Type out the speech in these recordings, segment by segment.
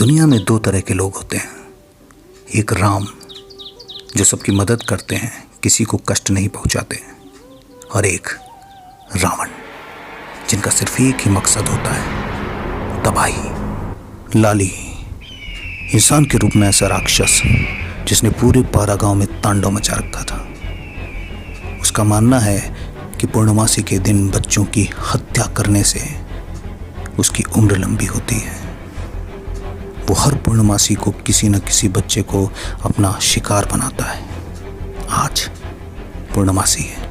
दुनिया में दो तरह के लोग होते हैं। एक राम, जो सबकी मदद करते हैं, किसी को कष्ट नहीं पहुंचाते, और एक रावण, जिनका सिर्फ एक ही मकसद होता है, तबाही। लाली इंसान के रूप में ऐसा राक्षस जिसने पूरे पारा गांव में तांडव मचा रखा था। उसका मानना है कि पूर्णमासी के दिन बच्चों की हत्या करने से उसकी उम्र लंबी होती है। वो हर पूर्णमासी को किसी न किसी बच्चे को अपना शिकार बनाता है। आज पूर्णमासी है।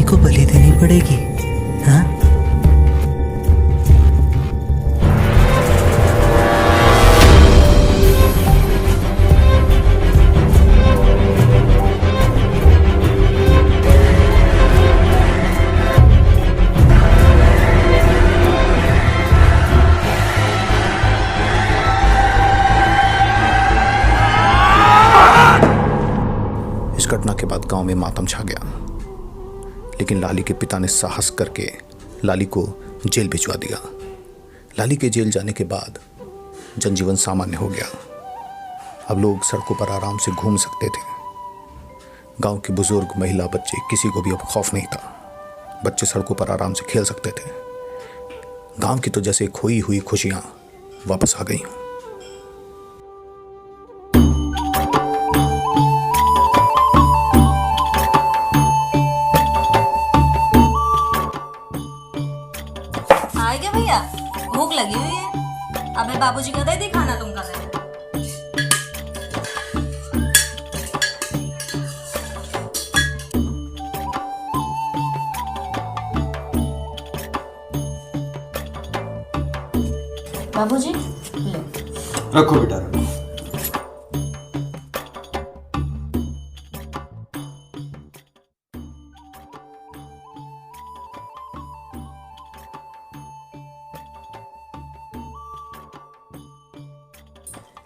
को बलि देनी पड़ेगी। हाँ? इस घटना के बाद गांव में मातम छा गया, लेकिन लाली के पिता ने साहस करके लाली को जेल भिजवा दिया। लाली के जेल जाने के बाद जनजीवन सामान्य हो गया। अब लोग सड़कों पर आराम से घूम सकते थे। गांव के बुजुर्ग, महिला, बच्चे, किसी को भी अब खौफ नहीं था। बच्चे सड़कों पर आराम से खेल सकते थे। गांव की तो जैसे खोई हुई खुशियां वापस आ गई। भैया भूख लगी हुई है। अबे बाबूजी को दे दी खाना, तुम खा लेना। बाबूजी लो। रखो बेटा रखो।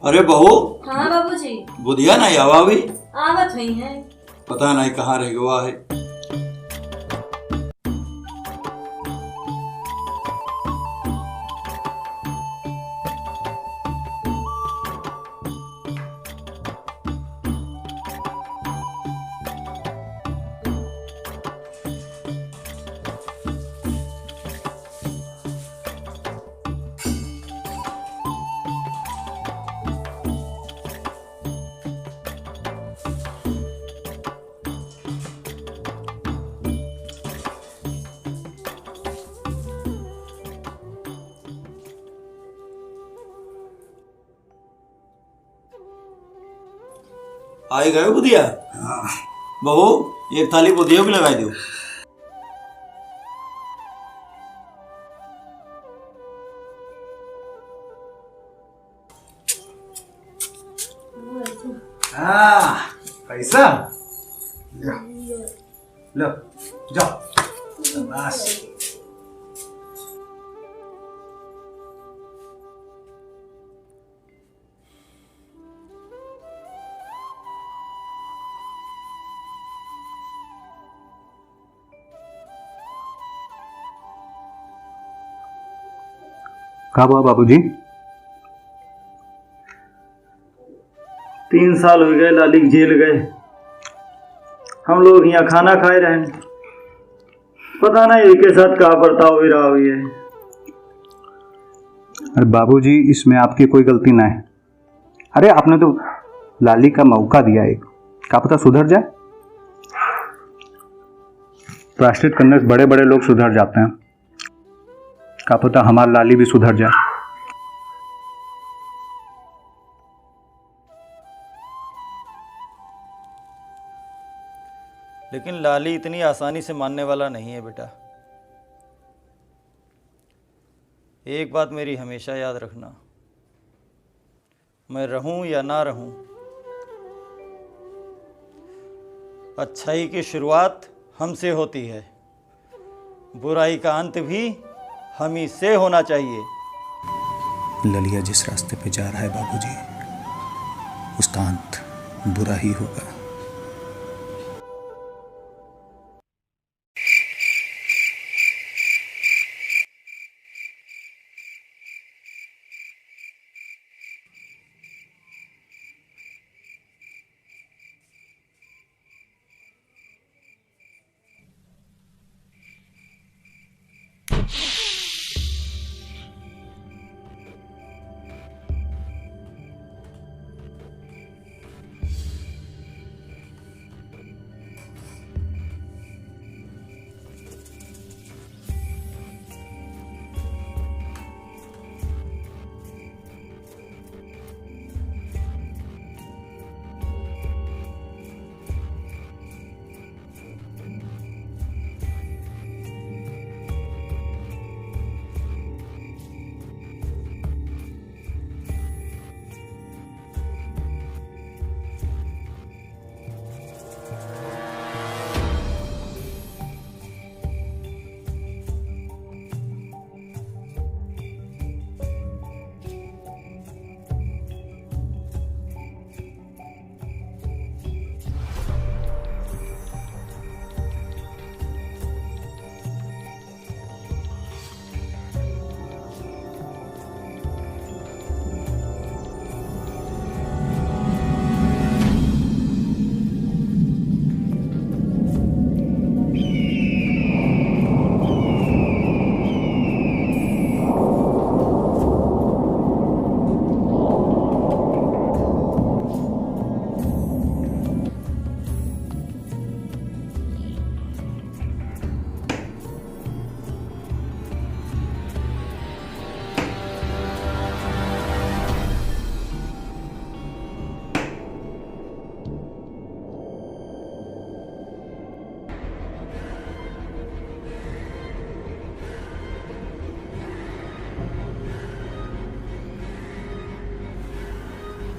अरे बहू। हाँ बाबूजी। बुधिया नहीं आवा भी। आवत हुई है। पता नहीं कहाँ रह गया है। आई गए बुधिया। बहू एक थाली बुधिया भी लगाई दो। पैसा लो जाओ। शाबाश। कहाँ हुआ बाबूजी? 3 साल हो गए लाली जेल गए। हम लोग यहाँ खाना खाए रहे। पता नहीं इनके साथ क्या बर्ताव हो रहा हुई है। अरे बाबूजी, इसमें आपकी कोई गलती ना है। अरे आपने तो लाली का मौका दिया एक, क्या पता सुधर जाए। प्रायश्चित करने से बड़े बड़े लोग सुधर जाते हैं, क्या पता हमारा लाली भी सुधर जाए। लेकिन लाली इतनी आसानी से मानने वाला नहीं है बेटा। एक बात मेरी हमेशा याद रखना, मैं रहूं या ना रहूं, अच्छाई की शुरुआत हमसे होती है, बुराई का अंत भी हम ही से होना चाहिए। ललिया जिस रास्ते पे जा रहा है बाबूजी, उसका अंत बुरा ही होगा।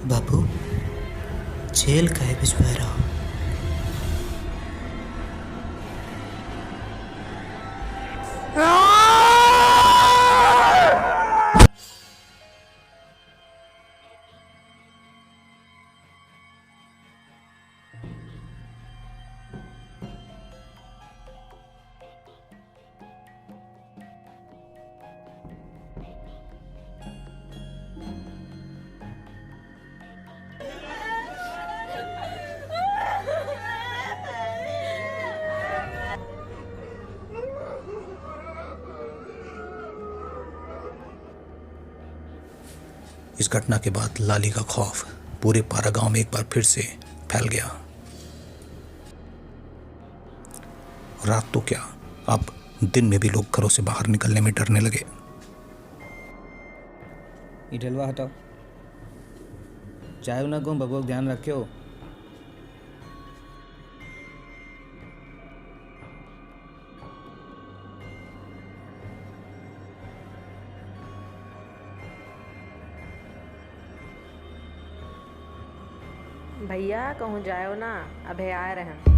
बापू जेल काहे भिजवा रहा हो? इस घटना के बाद लाली का खौफ पूरे पारा गांव में एक बार फिर से फैल गया। रात तो क्या, अब दिन में भी लोग घरों से बाहर निकलने में डरने लगे। इटलवा हटाओ, चाहे ना को बबुआ ध्यान रखियो। भैया कहूँ जाओ ना, अभे आ रहे हैं।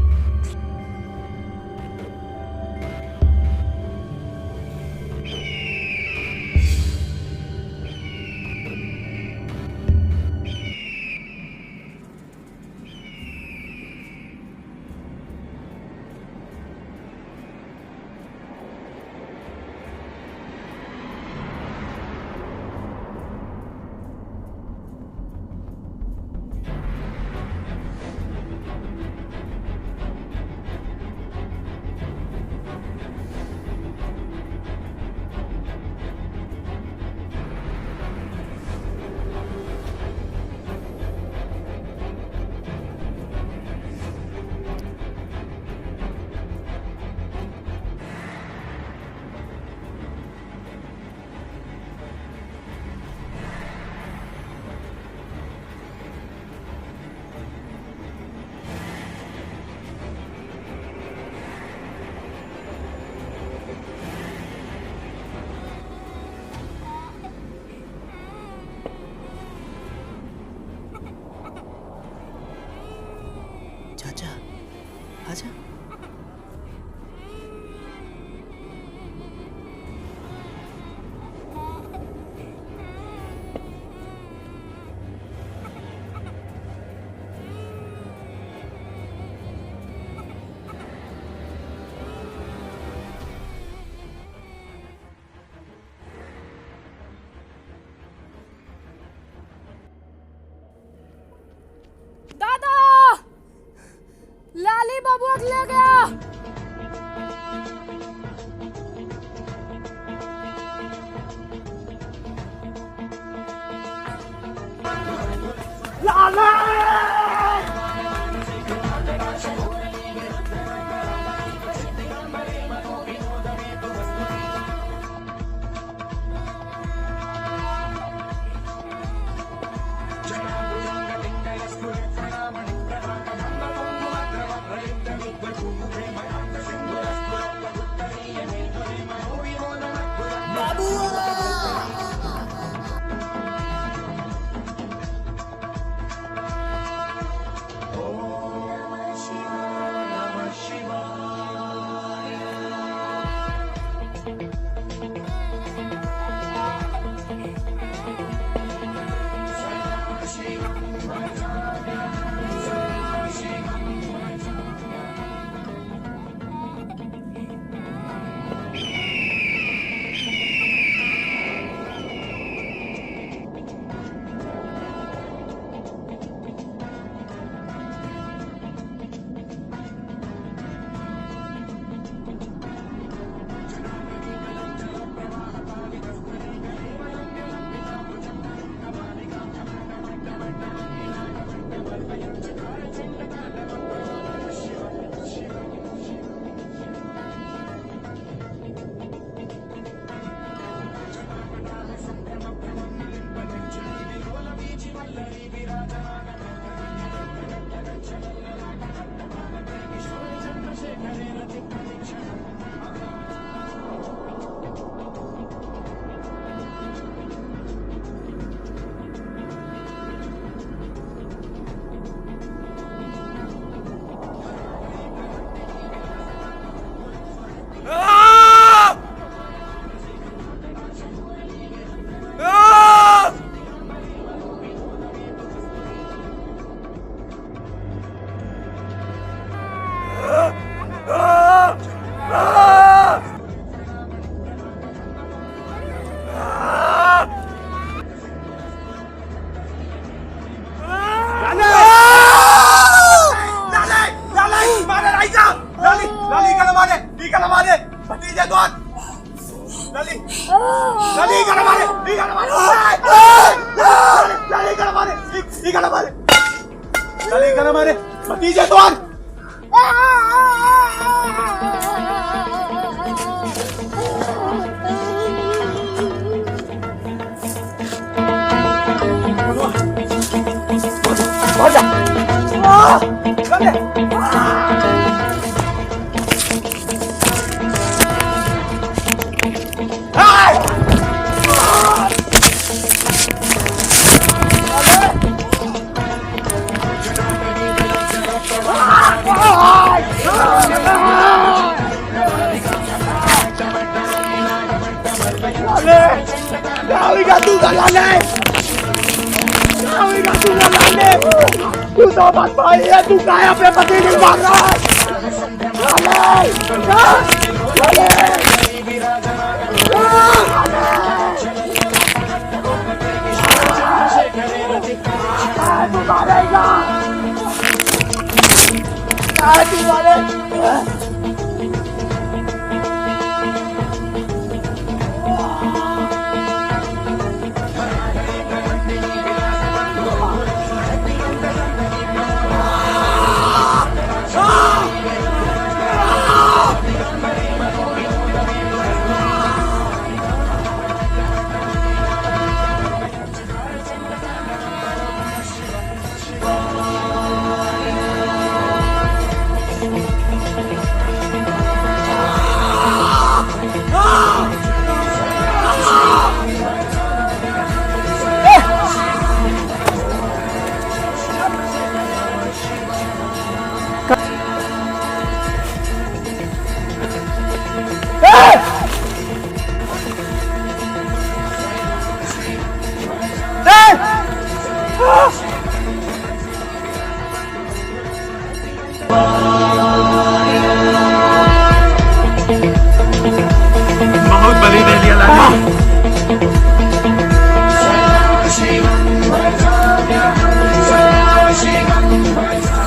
लिया गया।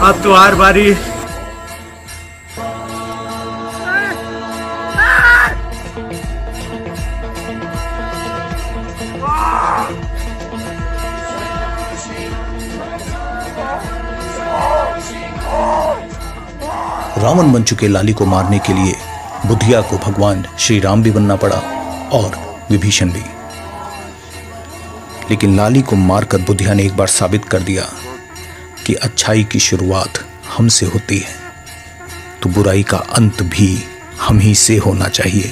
अब तो हर बारी रावण बन चुके लाली को मारने के लिए बुधिया को भगवान श्री राम भी बनना पड़ा और विभीषण भी। लेकिन लाली को मारकर बुधिया ने एक बार साबित कर दिया कि अच्छाई की शुरुआत हमसे होती है तो बुराई का अंत भी हम ही से होना चाहिए।